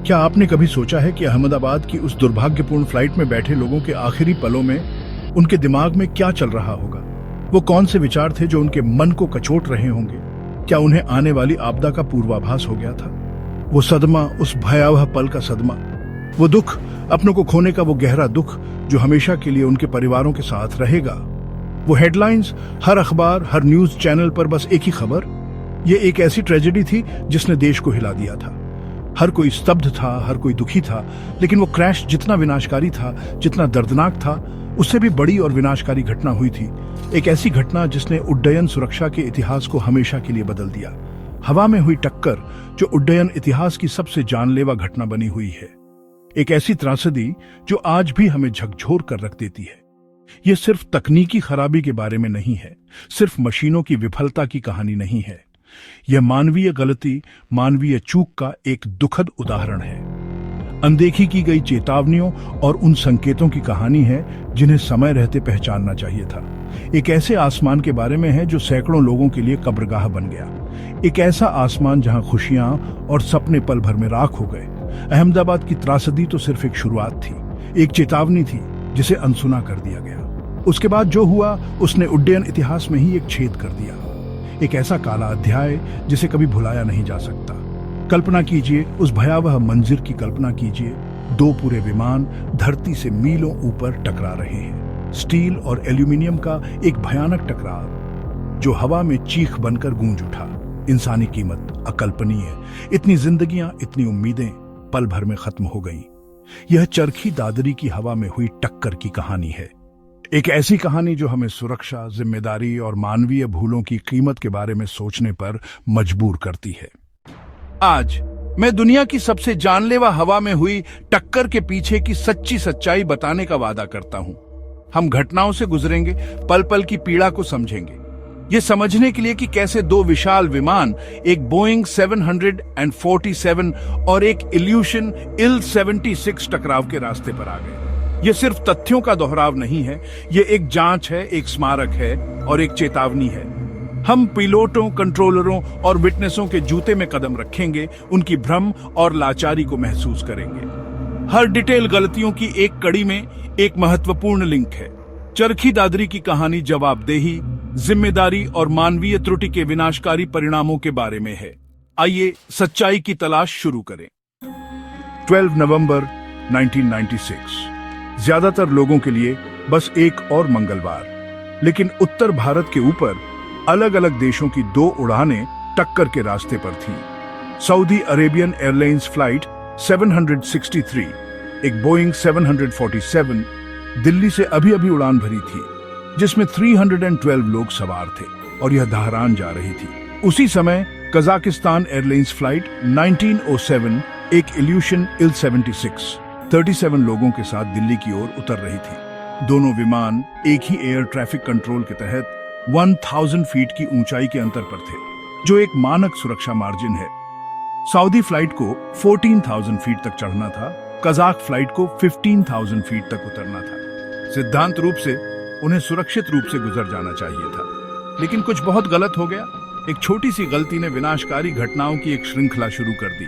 क्या आपने कभी सोचा है कि अहमदाबाद की उस दुर्भाग्यपूर्ण फ्लाइट में बैठे लोगों के आखिरी पलों में उनके दिमाग में क्या चल रहा होगा? वो कौन से विचार थे जो उनके मन को कचोट रहे होंगे? क्या उन्हें आने वाली आपदा का पूर्वाभास हो गया था? वो सदमा, उस भयावह पल का सदमा, वो दुख, अपनों को खोने का वो गहरा दुख जो हमेशा के लिए उनके परिवारों के साथ रहेगा। वो हेडलाइंस, हर अखबार, हर न्यूज चैनल पर बस एक ही खबर। ये एक ऐसी ट्रेजेडी थी जिसने देश को हिला दिया था। हर कोई स्तब्ध था, हर कोई दुखी था, लेकिन वो क्रैश जितना विनाशकारी था, जितना दर्दनाक था, उससे भी बड़ी और विनाशकारी घटना हुई थी। एक ऐसी घटना जिसने उड्डयन सुरक्षा के इतिहास को हमेशा के लिए बदल दिया। हवा में हुई टक्कर जो उड्डयन इतिहास की सबसे जानलेवा घटना बनी हुई है। एक ऐसी त्रासदी जो आज भी हमें झकझोर कर रख देती है। यह सिर्फ तकनीकी खराबी के बारे में नहीं है, सिर्फ मशीनों की विफलता की कहानी नहीं है। यह मानवीय गलती, मानवीय चूक का एक दुखद उदाहरण है। अनदेखी की गई चेतावनियों और उन संकेतों की कहानी है जिन्हें समय रहते पहचानना चाहिए था। एक ऐसे आसमान के बारे में है जो सैकड़ों लोगों के लिए कब्रगाह बन गया। एक ऐसा आसमान जहां खुशियां और सपने पल भर में राख हो गए। अहमदाबाद की त्रासदी तो सिर्फ एक शुरुआत थी, एक चेतावनी थी जिसे अनसुना कर दिया गया। उसके बाद जो हुआ उसने उड्डयन इतिहास में ही एक छेद कर दिया, एक ऐसा काला अध्याय जिसे कभी भुलाया नहीं जा सकता। कल्पना कीजिए, उस भयावह मंजिर की कल्पना कीजिए। 2 पूरे विमान धरती से मीलों ऊपर टकरा रहे हैं। स्टील और एल्यूमिनियम का एक भयानक टकराव जो हवा में चीख बनकर गूंज उठा। इंसानी कीमत अकल्पनीय। इतनी जिंदगियां, इतनी उम्मीदें पल भर में खत्म हो गईं। यह चरखी दादरी की हवा में हुई टक्कर की कहानी है। एक ऐसी कहानी जो हमें सुरक्षा, जिम्मेदारी और मानवीय भूलों की कीमत के बारे में सोचने पर मजबूर करती है। आज मैं दुनिया की सबसे जानलेवा हवा में हुई टक्कर के पीछे की सच्ची सच्चाई बताने का वादा करता हूं। हम घटनाओं से गुजरेंगे, पल पल की पीड़ा को समझेंगे, ये समझने के लिए कि कैसे 2 विशाल विमान, एक बोइंग 747 और एक इल्यूशन IL-76 टकराव के रास्ते पर आ गए। यह सिर्फ तथ्यों का दोहराव नहीं है, यह एक जांच है, एक स्मारक है और एक चेतावनी है। हम पिलोटों, कंट्रोलरों और विटनेसों के जूते में कदम रखेंगे, उनकी भ्रम और लाचारी को महसूस करेंगे। हर डिटेल गलतियों की एक कड़ी में एक महत्वपूर्ण लिंक है। चरखी दादरी की कहानी जवाबदेही, जिम्मेदारी और मानवीय त्रुटि के विनाशकारी परिणामों के बारे में है। आइए सच्चाई की तलाश शुरू करें। 12 नवंबर 1996। ज्यादातर लोगों के लिए बस एक और मंगलवार, लेकिन उत्तर भारत के ऊपर अलग अलग देशों की 2 उड़ानें टक्कर के रास्ते पर थीं। सऊदी अरेबियन एयरलाइंस फ्लाइट 763, एक बोइंग 747 दिल्ली से अभी अभी उड़ान भरी थी, जिसमें 312 लोग सवार थे और यह दहरान जा रही थी। उसी समय कजाकिस्तान एयरलाइंस फ्लाइट 1907, एक इल्यूशन IL-76 37 लोगों के साथ दिल्ली की ओर उतर रही थी। दोनों विमान एक ही एयर ट्रैफिक कंट्रोल के तहत 1000 फीट की ऊंचाई के अंतर पर थे, जो एक मानक सुरक्षा मार्जिन है। सऊदी फ्लाइट को 14,000 फीट तक चढ़ना था, कजाक फ्लाइट को 15,000 फीट तक उतरना था। सिद्धांत रूप से उन्हें सुरक्षित रूप से गुजर जाना चाहिए था, लेकिन कुछ बहुत गलत हो गया। एक छोटी सी गलती ने विनाशकारी घटनाओं की एक श्रृंखला शुरू कर दी।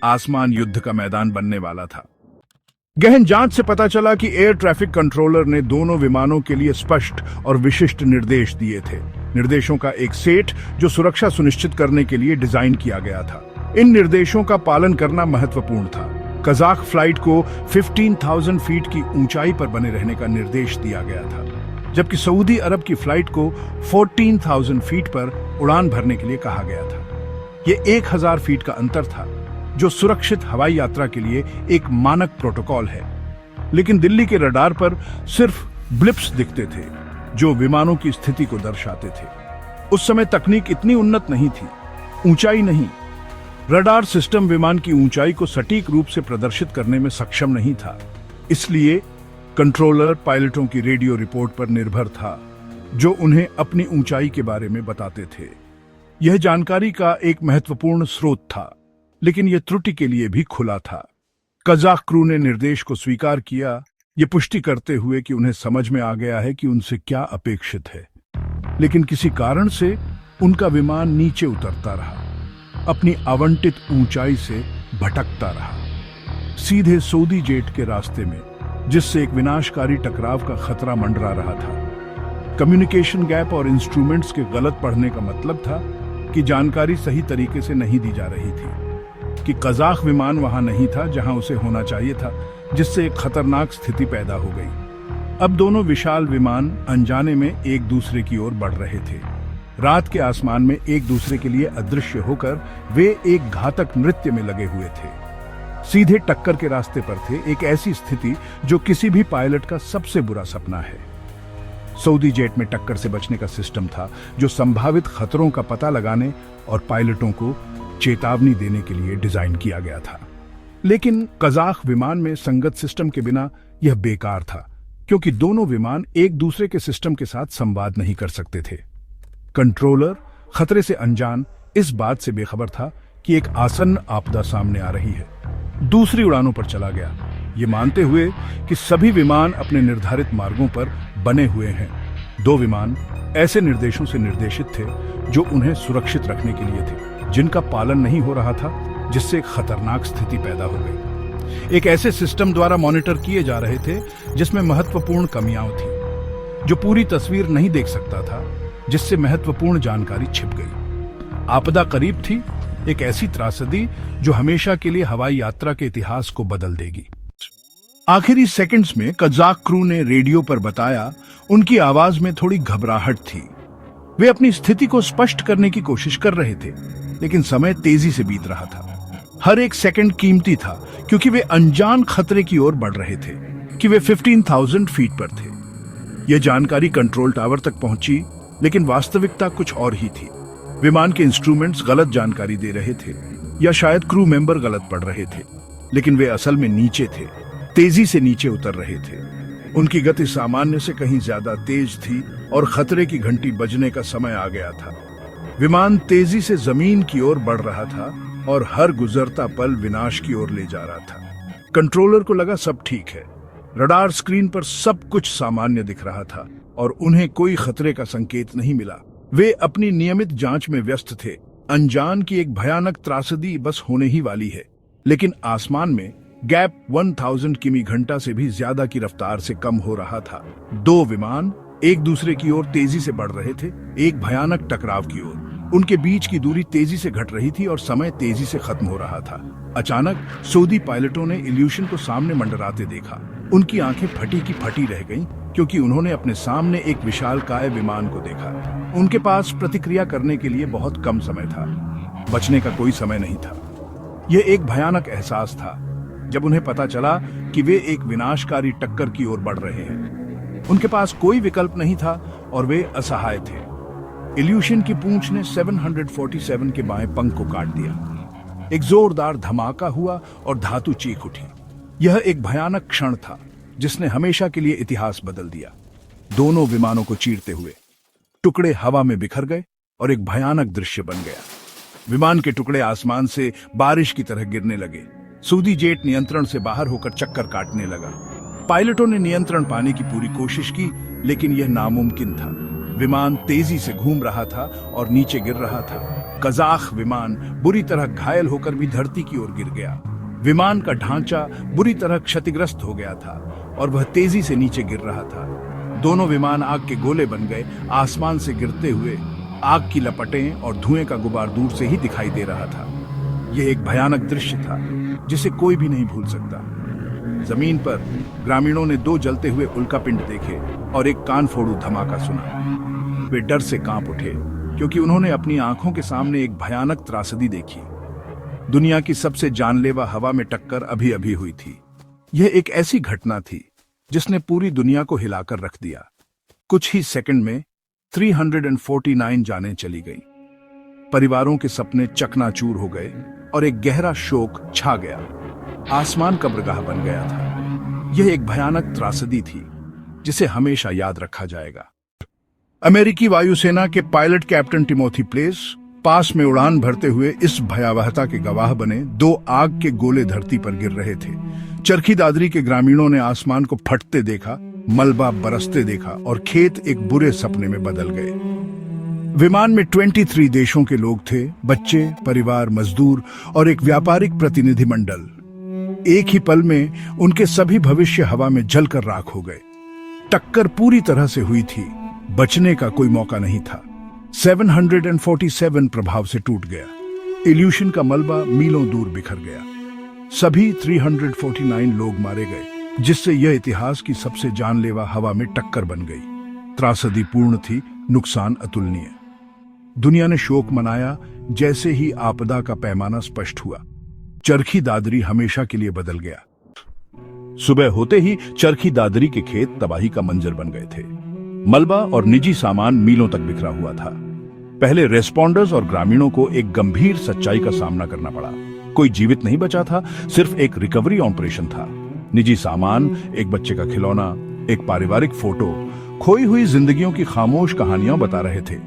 आसमान युद्ध का मैदान बनने वाला था। गहन जांच से पता चला कि एयर ट्रैफिक कंट्रोलर ने दोनों विमानों के लिए स्पष्ट और विशिष्ट निर्देश दिए थे। निर्देशों का एक सेट जो सुरक्षा सुनिश्चित करने के लिए डिजाइन किया गया था। इन निर्देशों का पालन करना महत्वपूर्ण था। कजाक फ्लाइट को 15,000 फीट की ऊंचाई पर बने रहने का निर्देश दिया गया था, जबकि सऊदी अरब की फ्लाइट को 14,000 फीट पर उड़ान भरने के लिए कहा गया था। यह 1000 फीट का अंतर था, जो सुरक्षित हवाई यात्रा के लिए एक मानक प्रोटोकॉल है। लेकिन दिल्ली के रडार पर सिर्फ ब्लिप्स दिखते थे जो विमानों की स्थिति को दर्शाते थे। उस समय तकनीक इतनी उन्नत नहीं थी, ऊंचाई नहीं। रडार सिस्टम विमान की ऊंचाई को सटीक रूप से प्रदर्शित करने में सक्षम नहीं था। इसलिए कंट्रोलर पायलटों की रेडियो रिपोर्ट पर निर्भर था, जो उन्हें अपनी ऊंचाई के बारे में बताते थे। यह जानकारी का एक महत्वपूर्ण स्रोत था, लेकिन यह त्रुटि के लिए भी खुला था। कजाक क्रू ने निर्देश को स्वीकार किया, ये पुष्टि करते हुए कि उन्हें समझ में आ गया है कि उनसे क्या अपेक्षित है। लेकिन किसी कारण से उनका विमान नीचे उतरता रहा, अपनी आवंटित ऊंचाई से भटकता रहा। सीधे सऊदी जेट के रास्ते में, जिससे एक विनाशकारी टकराव का खतरा मंडरा रहा था। कम्युनिकेशन गैप और इंस्ट्रूमेंट्स के गलत पढ़ने का मतलब था कि जानकारी सही तरीके से नहीं दी जा रही थी, कि कजाक विमान वहां नहीं था जहां उसे होना चाहिए था, जिससे एक खतरनाक स्थिति पैदा हो गई। अब दोनों विशाल विमान अनजाने में एक दूसरे की ओर बढ़ रहे थे। रात के आसमान में एक दूसरे के लिए अदृश्य होकर वे एक घातक नृत्य में लगे हुए थे। सीधे टक्कर के रास्ते पर थे, एक ऐसी स्थिति जो किसी भी पायलट का सबसे बुरा सपना है। सऊदी जेट में टक्कर से बचने का सिस्टम था जो संभावित खतरों का पता लगाने और पायलटों को चेतावनी देने के लिए डिजाइन किया गया था। लेकिन कजाक विमान में संगत सिस्टम के बिना यह बेकार था, क्योंकि दोनों विमान एक दूसरे के सिस्टम के साथ संवाद नहीं कर सकते थे। कंट्रोलर खतरे से अनजान इस बात से बेखबर था कि एक आसन्न आपदा सामने आ रही है। दूसरी उड़ानों पर चला गया, ये मानते हुए कि सभी विमान अपने निर्धारित मार्गों पर बने हुए हैं। दो विमान ऐसे निर्देशों से निर्देशित थे जो उन्हें सुरक्षित रखने के लिए थे, जिनका पालन नहीं हो रहा था, जिससे एक खतरनाक स्थिति पैदा हो गई। एक ऐसे सिस्टम द्वारा मॉनिटर किए जा रहे थे जिसमें महत्वपूर्ण कमियां थीं, जो पूरी तस्वीर नहीं देख सकता था, जिससे महत्वपूर्ण जानकारी छिप गई। आपदा करीब थी, एक ऐसी त्रासदी जो हमेशा के लिए हवाई यात्रा के इतिहास को बदल देगी। आखिरी सेकंड्स में कजाक क्रू ने रेडियो पर बताया, उनकी आवाज में थोड़ी घबराहट थी। वे अपनी स्थिति को स्पष्ट करने की कोशिश कर रहे थे, लेकिन समय तेजी से बीत रहा था। हर एक सेकंड कीमती था, क्योंकि वे अनजान खतरे की ओर बढ़ रहे थे कि वे 15,000 फीट पर थे। यह जानकारी कंट्रोल टावर तक पहुंची, लेकिन वास्तविकता कुछ और ही थी। विमान के इंस्ट्रूमेंट्स गलत जानकारी दे रहे थे, या शायद क्रू मेंबर गलत पढ़ रहे थे, लेकिन वे असल में नीचे थे, तेजी से नीचे उतर रहे थे। उनकी गति सामान्य से कहीं ज्यादा तेज थी और खतरे की घंटी बजने का समय आ गया था। विमान तेजी से जमीन की ओर बढ़ रहा था और हर गुजरता पल विनाश की ओर ले जा रहा था। कंट्रोलर को लगा सब ठीक है। रडार स्क्रीन पर सब कुछ सामान्य दिख रहा था और उन्हें कोई खतरे का संकेत नहीं मिला। वे अपनी नियमित जांच में व्यस्त थे, अनजान की एक भयानक त्रासदी बस होने ही वाली है। लेकिन आसमान में गैप 1000 किमी घंटा से भी ज्यादा की रफ्तार से कम हो रहा था। दो विमान एक दूसरे की ओर तेजी से बढ़ रहे थे, एक भयानक टकराव की ओर। उनके बीच की दूरी तेजी से घट रही थी और समय तेजी से खत्म हो रहा था। अचानक सऊदी पायलटों ने इल्यूशन को सामने मंडराते देखा। उनकी आंखें फटी की फटी रह गईं, क्योंकि उन्होंने अपने सामने एक विशालकाय विमान को देखा। उनके पास प्रतिक्रिया करने के लिए बहुत कम समय था, बचने का कोई समय नहीं था। यह एक भयानक एहसास था जब उन्हें पता चला कि वे एक विनाशकारी टक्कर की ओर बढ़ रहे हैं। उनके पास कोई विकल्प नहीं था और वे असहाय थे। इल्यूशन की पूंछ ने 747 के बाएं पंख को काट दिया। एक जोरदार धमाका हुआ और धातु चीख उठी। यह एक भयानक क्षण था जिसने हमेशा के लिए इतिहास बदल दिया। दोनों विमानों को चीरते हुए टुकड़े हवा में बिखर गए और एक भयानक दृश्य बन गया। विमान के टुकड़े आसमान से बारिश की तरह गिरने लगे। सऊदी जेट नियंत्रण से बाहर होकर चक्कर काटने लगा। पायलटों ने नियंत्रण पाने की पूरी कोशिश की, लेकिन यह नामुमकिन था। विमान तेजी से घूम रहा था और नीचे गिर रहा था। कजाक विमान बुरी तरह घायल होकर भी धरती की ओर गिर गया। विमान का ढांचा बुरी तरह क्षतिग्रस्त हो गया था और वह तेजी से नीचे गिर रहा था। दोनों विमान आग के गोले बन गए। आसमान से गिरते हुए आग की लपटें और धुएं का गुबार दूर से ही दिखाई दे रहा था। यह एक भयानक दृश्य था जिसे कोई भी नहीं भूल सकता। जमीन पर ग्रामीणों ने दो जलते हुए उल्कापिंड देखे और एक कान फोड़ू धमाका सुना। वे डर से कांप उठे, क्योंकि उन्होंने अपनी आंखों के सामने एक भयानक त्रासदी देखी। दुनिया की सबसे जानलेवा हवा में टक्कर अभी अभी हुई थी। यह एक ऐसी घटना थी जिसने पूरी दुनिया को हिलाकर रख दिया। कुछ ही सेकंड में 349 जानें चली गईं। परिवारों के सपने चकनाचूर हो गए और एक गहरा शोक छा गया। आसमान कब्रगाह बन गया था। यह एक भयानक त्रासदी थी जिसे हमेशा याद रखा जाएगा। अमेरिकी वायुसेना के पायलट कैप्टन टिमोथी प्लेस पास में उड़ान भरते हुए इस भयावहता के गवाह बने। दो आग के गोले धरती पर गिर रहे थे। चरखी दादरी के ग्रामीणों ने आसमान को फटते देखा, मलबा बरसते देखा और खेत एक बुरे सपने में बदल गए। विमान में 23 देशों के लोग थे, बच्चे, परिवार, मजदूर और एक व्यापारिक प्रतिनिधिमंडल। एक ही पल में उनके सभी भविष्य हवा में जलकर राख हो गए। टक्कर पूरी तरह से हुई थी, बचने का कोई मौका नहीं था। 747 प्रभाव से टूट गया। इल्यूशन का मलबा मीलों दूर बिखर गया। सभी 349 लोग मारे गए, जिससे यह इतिहास की सबसे जानलेवा हवा में टक्कर बन गई। त्रासदी पूर्ण थी, नुकसान अतुलनीय। दुनिया ने शोक मनाया जैसे ही आपदा का पैमाना स्पष्ट हुआ। चरखी दादरी हमेशा के लिए बदल गया। सुबह होते ही चरखी दादरी के खेत तबाही का मंजर बन गए थे। मलबा और निजी सामान मीलों तक बिखरा हुआ था। पहले रेस्पॉन्डर्स और ग्रामीणों को एक गंभीर सच्चाई का सामना करना पड़ा। कोई जीवित नहीं बचा था, सिर्फ एक रिकवरी ऑपरेशन था। निजी सामान, एक बच्चे का खिलौना, एक पारिवारिक फोटो, खोई हुई जिंदगियों की खामोश कहानियां बता रहे थे।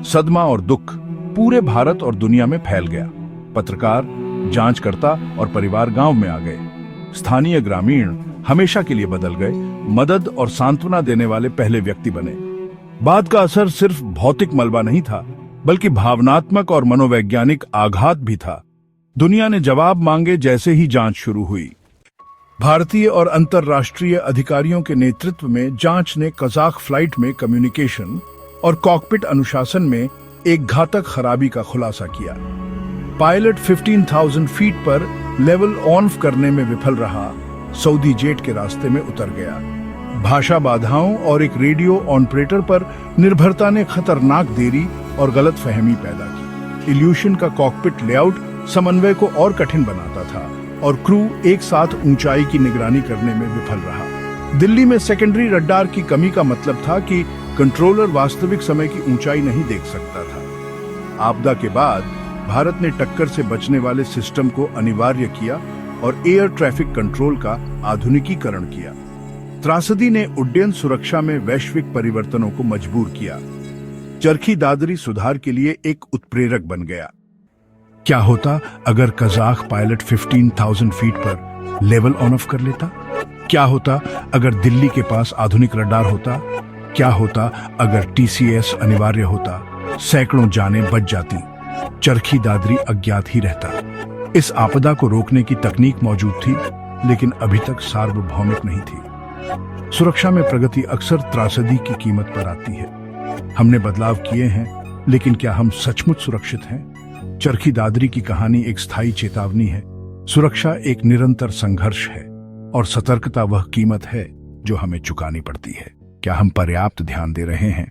सदमा और दुख पूरे भारत और दुनिया में फैल गया। पत्रकार, जांचकर्ता और परिवार गांव में आ गए। स्थानीय ग्रामीण हमेशा के लिए बदल गए, मदद और सांत्वना देने वाले पहले व्यक्ति बने। बाद का असर सिर्फ भौतिक मलबा नहीं था, बल्कि भावनात्मक और मनोवैज्ञानिक आघात भी था। दुनिया ने जवाब मांगे जैसे ही जांच शुरू हुई। भारतीय और अंतर्राष्ट्रीय अधिकारियों के नेतृत्व में जांच ने कजाक फ्लाइट में कम्युनिकेशन और कॉकपिट अनुशासन में एक घातक खराबी का खुलासा किया। पायलट 15,000 फीट पर लेवल ऑन करने में विफल रहा, सऊदी जेट के रास्ते में उतर गया। भाषा बाधाओं और एक रेडियो ऑपरेटर पर निर्भरता ने खतरनाक देरी और गलतफहमी पैदा की। इल्यूशन का कॉकपिट लेआउट समन्वय को और कठिन बनाता था और क्रू एक साथ ऊंचाई की निगरानी करने में विफल रहा। दिल्ली में सेकेंडरी रडार की कमी का मतलब था कि कंट्रोलर वास्तविक समय की ऊंचाई नहीं देख सकता था। आपदा के बाद भारत ने टक्कर से बचने वाले सिस्टम को अनिवार्य किया और एयर ट्रैफिक कंट्रोल का आधुनिकीकरण किया। त्रासदी ने उड्डयन सुरक्षा में वैश्विक परिवर्तनों को मजबूर किया। चरखी दादरी सुधार के लिए एक उत्प्रेरक बन गया। क्या होता अगर कजाक पायलट 15,000 फीट पर लेवल ऑन ऑफ कर लेता? क्या होता अगर दिल्ली के पास आधुनिक रडार होता? क्या होता अगर TCS अनिवार्य होता? सैकड़ों जानें बच जाती, चरखी दादरी अज्ञात ही रहता। इस आपदा को रोकने की तकनीक मौजूद थी, लेकिन अभी तक सार्वभौमिक नहीं थी। सुरक्षा में प्रगति अक्सर त्रासदी की कीमत पर आती है। हमने बदलाव किए हैं, लेकिन क्या हम सचमुच सुरक्षित हैं? चरखी दादरी की कहानी एक स्थायी चेतावनी है। सुरक्षा एक निरंतर संघर्ष है और सतर्कता वह कीमत है जो हमें चुकानी पड़ती है। क्या हम पर्याप्त ध्यान दे रहे हैं?